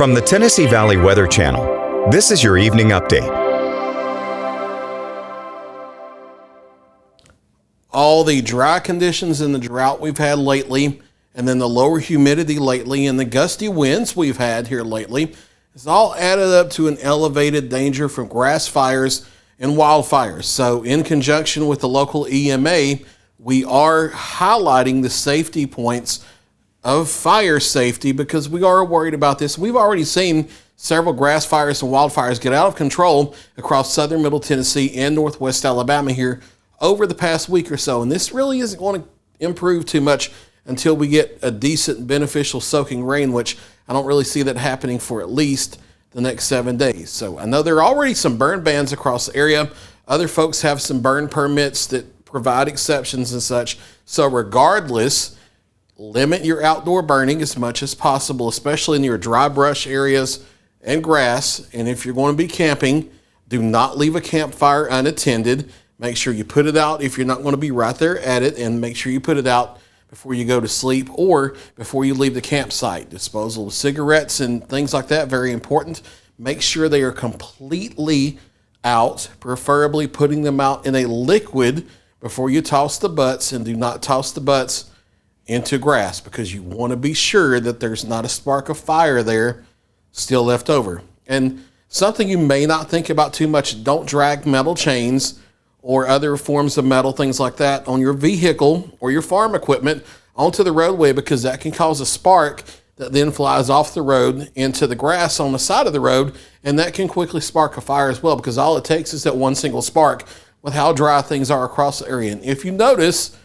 From the Tennessee Valley Weather Channel, this is your evening update. All the dry conditions and the drought we've had lately, and then the lower humidity lately, and the gusty winds we've had here lately, has all added up to an elevated danger from grass fires and wildfires. So in conjunction with the local EMA, we are highlighting the safety points of fire safety because we are worried about this. We've already seen several grass fires and wildfires get out of control across southern Middle Tennessee and northwest Alabama here over the past week or so. And this really isn't going to improve too much until we get a decent beneficial soaking rain, which I don't really see that happening for at least the next 7 days. So I know there are already some burn bans across the area. Other folks have some burn permits that provide exceptions and such. So regardless, limit your outdoor burning as much as possible, especially in your dry brush areas and grass. And if you're going to be camping, do not leave a campfire unattended. Make sure you put it out if you're not going to be right there at it, and make sure you put it out before you go to sleep or before you leave the campsite. Disposal of cigarettes and things like that, very important. Make sure they are completely out, preferably putting them out in a liquid before you toss the butts, and do not toss the butts into grass because you want to be sure that there's not a spark of fire there still left over. And something you may not think about too much, don't drag metal chains or other forms of metal, things like that, on your vehicle or your farm equipment onto the roadway, because that can cause a spark that then flies off the road into the grass on the side of the road, and that can quickly spark a fire as well, because all it takes is that one single spark with how dry things are across the area. And if you notice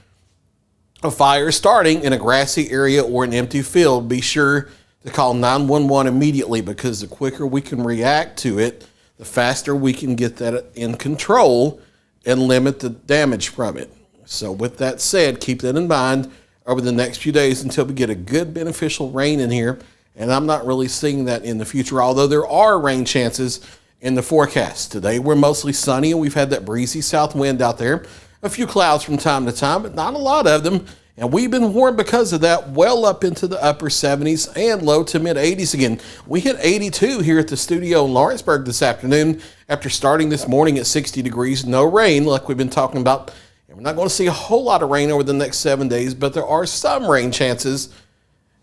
a fire starting in a grassy area or an empty field, be sure to call 911 immediately, because the quicker we can react to it, the faster we can get that in control and limit the damage from it. So with that said, keep that in mind over the next few days until we get a good beneficial rain in here. And I'm not really seeing that in the future, although there are rain chances in the forecast. Today we're mostly sunny and we've had that breezy south wind out there. A few clouds from time to time, but not a lot of them. And we've been warm because of that, well up into the upper 70s and low to mid 80s again. We hit 82 here at the studio in Lawrenceburg this afternoon after starting this morning at 60 degrees. No rain like we've been talking about. And we're not going to see a whole lot of rain over the next 7 days, but there are some rain chances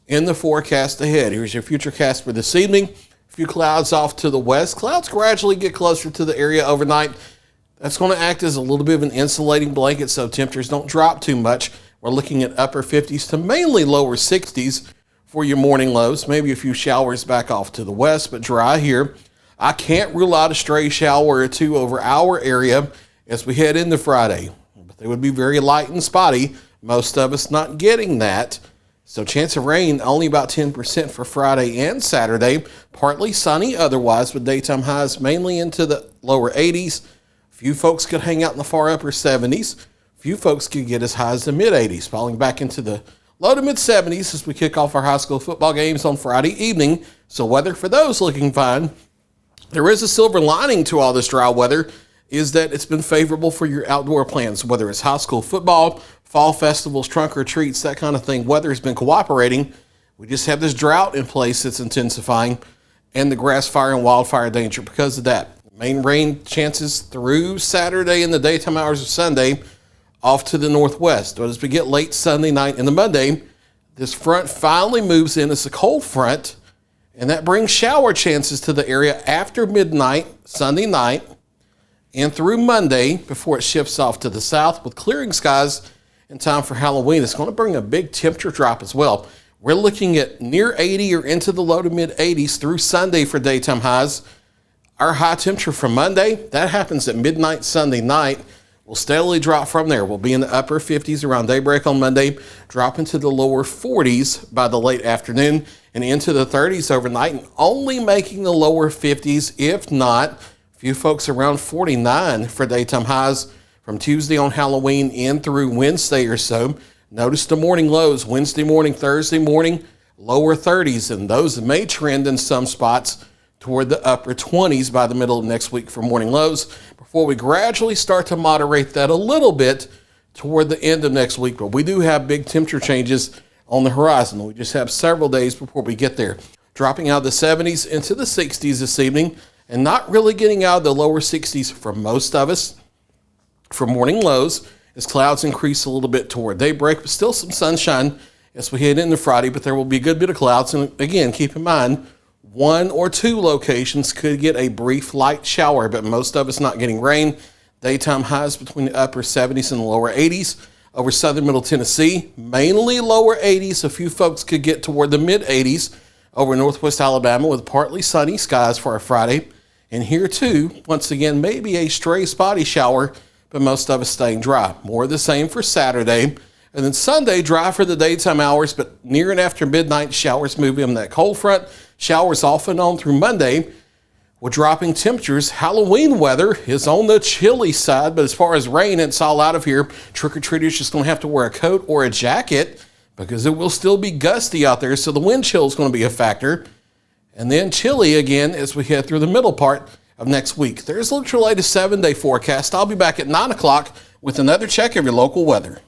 in the forecast ahead. Here's your futurecast for this evening. A few clouds off to the west. Clouds gradually get closer to the area overnight. That's going to act as a little bit of an insulating blanket so temperatures don't drop too much. We're looking at upper 50s to mainly lower 60s for your morning lows. Maybe a few showers back off to the west, but dry here. I can't rule out a stray shower or two over our area as we head into Friday, but they would be very light and spotty. Most of us not getting that. So chance of rain only about 10% for Friday and Saturday. Partly sunny otherwise, with daytime highs mainly into the lower 80s. Few folks could hang out in the far upper 70s. Few folks could get as high as the mid 80s, falling back into the low to mid 70s as we kick off our high school football games on Friday evening. So weather for those looking fine. There is a silver lining to all this dry weather, is that it's been favorable for your outdoor plans, whether it's high school football, fall festivals, trunk or treats, that kind of thing. Weather has been cooperating. We just have this drought in place that's intensifying, and the grass fire and wildfire danger because of that. Main rain chances through Saturday and the daytime hours of Sunday off to the northwest. But as we get late Sunday night into Monday, this front finally moves in as a cold front, and that brings shower chances to the area after midnight, Sunday night, and through Monday before it shifts off to the south with clearing skies in time for Halloween. It's going to bring a big temperature drop as well. We're looking at near 80 or into the low to mid 80s through Sunday for daytime highs. Our high temperature for Monday, that happens at midnight Sunday night, will steadily drop from there. We'll be in the upper 50s around daybreak on Monday, drop into the lower 40s by the late afternoon, and into the 30s overnight, and only making the lower 50s, if not, a few folks around 49 for daytime highs from Tuesday on Halloween in through Wednesday or so. Notice the morning lows, Wednesday morning, Thursday morning, lower 30s, and those may trend in some spots toward the upper 20s by the middle of next week for morning lows, before we gradually start to moderate that a little bit toward the end of next week. But we do have big temperature changes on the horizon. We just have several days before we get there. dropping out of the 70s into the 60s this evening, and not really getting out of the lower 60s for most of us. For morning lows, as clouds increase a little bit toward daybreak, but still some sunshine as we head into Friday, but there will be a good bit of clouds. And again, keep in mind, 1 or 2 locations could get a brief light shower, but most of us not getting rain. Daytime highs between the upper 70s and the lower 80s. Over southern middle Tennessee, mainly lower 80s. A few folks could get toward the mid 80s. Over northwest Alabama with partly sunny skies for our Friday. And here too, once again, maybe a stray spotty shower, but most of us staying dry. More of the same for Saturday. And then Sunday, dry for the daytime hours, but near and after midnight, showers move in that cold front. Showers off and on through Monday. With dropping temperatures, Halloween weather is on the chilly side, but as far as rain, it's all out of here. Trick-or-treaters just going to have to wear a coat or a jacket because it will still be gusty out there, so the wind chill is going to be a factor. And then chilly again as we head through the middle part of next week. There's your latest 7-day forecast. I'll be back at 9 o'clock with another check of your local weather.